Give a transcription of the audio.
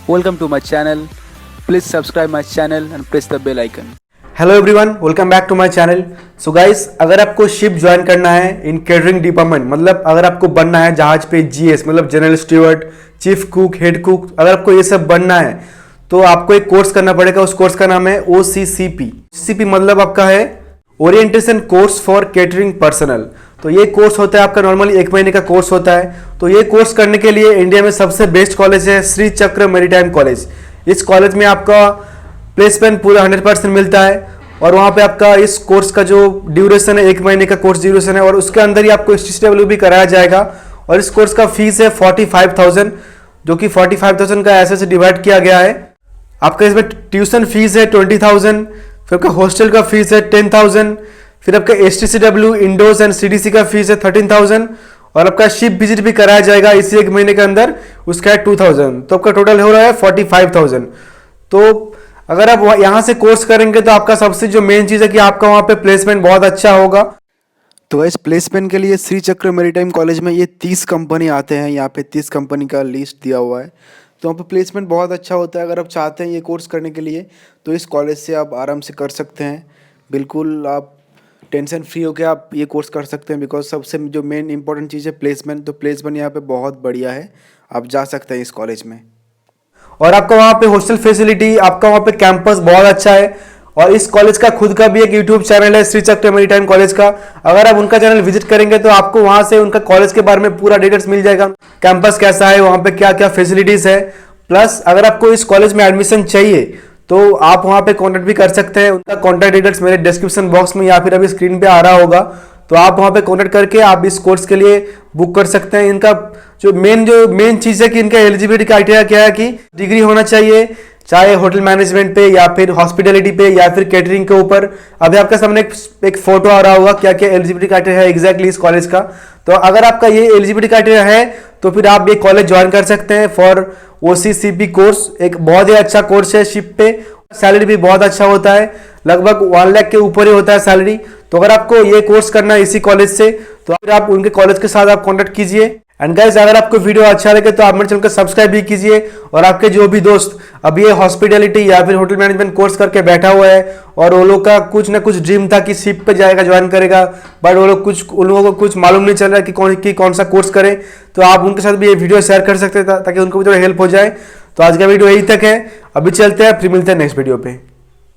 Welcome to my channel. Please subscribe my channel and press the bell icon. Hello everyone, welcome back to my channel. So guys, अगर आपको ship join करना है इन catering department, मतलब अगर आपको बनना है जहाज पे जीएस मतलब general steward, chief cook, head cook, अगर आपको ये सब बनना है तो आपको एक कोर्स करना पड़ेगा। उस कोर्स का नाम है OCCP। OCCP मतलब आपका है orientation course for catering personal. तो ये कोर्स होता है आपका नॉर्मली 1 महीने का कोर्स होता है। तो ये कोर्स करने के लिए इंडिया में सबसे बेस्ट कॉलेज है श्रीचक्र मैरीटाइम कॉलेज। इस कॉलेज में आपका प्लेसमेंट पूरा 100% मिलता है और वहाँ पे आपका इस कोर्स का जो ड्यूरेशन है 1 महीने का कोर्स ड्यूरेशन है और उसके अंदर ही आपको STW भी कराया जाएगा। और इस कोर्स का फीस है 45,000, जो कि 45,000 का ऐसे से डिवाइड किया गया है। आपका इसमें ट्यूशन फीस है 20,000, फिर आपका हॉस्टल का फीस है 10,000, फिर आपका STCW इंडोर्स एंड CDC का फीस है 13,000 और आपका शिप विजिट भी कराया जाएगा इसी 1 महीने के अंदर, उसका है 2,000। तो आपका टोटल हो रहा है 45,000। तो अगर आप यहाँ से कोर्स करेंगे तो आपका सबसे जो मेन चीज़ है कि आपका वहाँ पे प्लेसमेंट बहुत अच्छा होगा। तो इस प्लेसमेंट के लिए श्रीचक्र मैरीटाइम कॉलेज में ये 30 कंपनी आते हैं। यहाँ पे 30 कंपनी का लिस्ट दिया हुआ है। तो वहाँ पे प्लेसमेंट बहुत अच्छा होता है। अगर आप चाहते हैं ये कोर्स करने के लिए तो इस कॉलेज से आप आराम से कर सकते हैं। बिल्कुल आप टेंशन फ्री होकर आप ये कोर्स कर सकते हैं, बिकॉज सबसे जो मेन इंपॉर्टेंट चीज़ है प्लेसमेंट। तो प्लेसमेंट यहाँ पे बहुत बढ़िया है, आप जा सकते हैं इस कॉलेज में। और आपका वहाँ पे हॉस्टल फैसिलिटी, आपका वहाँ पे कैंपस बहुत अच्छा है। और इस कॉलेज का खुद का भी एक यूट्यूब चैनल है श्रीचक्र मैरीटाइम कॉलेज का। अगर आप उनका चैनल विजिट करेंगे तो आपको वहाँ से उनका कॉलेज के बारे में पूरा डिटेल्स मिल जाएगा। कैंपस कैसा है, वहाँ पे क्या क्या फैसिलिटीज़ है। प्लस अगर आपको इस कॉलेज में एडमिशन चाहिए तो आप वहाँ पे कॉन्टैक्ट भी कर सकते हैं। उनका कॉन्टैक्ट डिटेल्स मेरे डिस्क्रिप्शन बॉक्स में या फिर अभी स्क्रीन पे आ रहा होगा। तो आप वहाँ पे कॉन्टैक्ट करके आप इस कोर्स के लिए बुक कर सकते हैं। इनका जो मेन चीज़ है कि इनका एलिजिबिलिटी क्राइटेरिया क्या है कि डिग्री होना चाहिए, चाहे होटल मैनेजमेंट पे या फिर हॉस्पिटैलिटी पे या फिर केटरिंग के ऊपर। अभी आपके सामने एक फोटो आ रहा होगा क्या क्या एलिजिबिलिटी क्राइटेरिया है एग्जैक्टली इस कॉलेज का। तो अगर आपका ये एलिजिबिलिटी क्राइटेरिया है तो फिर आप ये कॉलेज ज्वाइन कर सकते हैं फॉर OCCP कोर्स। एक बहुत ही अच्छा कोर्स है शिप पे। सैलरी भी बहुत अच्छा होता है, लगभग 1 लाख के ऊपर ही होता है सैलरी। तो अगर आपको ये कोर्स करना है इसी कॉलेज से तो फिर आप उनके कॉलेज के साथ आप कॉन्टैक्ट कीजिए। एंड गाइस, अगर आपको वीडियो अच्छा लगे तो आप मेरे चैनल को सब्सक्राइब भी कीजिए। और आपके जो भी दोस्त अभी ये हॉस्पिटैलिटी या फिर होटल मैनेजमेंट कोर्स करके बैठा हुआ है और वो लोग का कुछ ना कुछ ड्रीम था कि शिप पे जाएगा, ज्वाइन करेगा, बट उन लोगों को कुछ मालूम नहीं चल रहा कि कौन सा कोर्स करें, तो आप उनके साथ भी ये वीडियो शेयर कर सकते हैं ताकि उनको भी थोड़ा हेल्प हो जाए। तो आज का वीडियो यही तक है। अभी चलते हैं, फिर मिलते हैं नेक्स्ट वीडियो पे।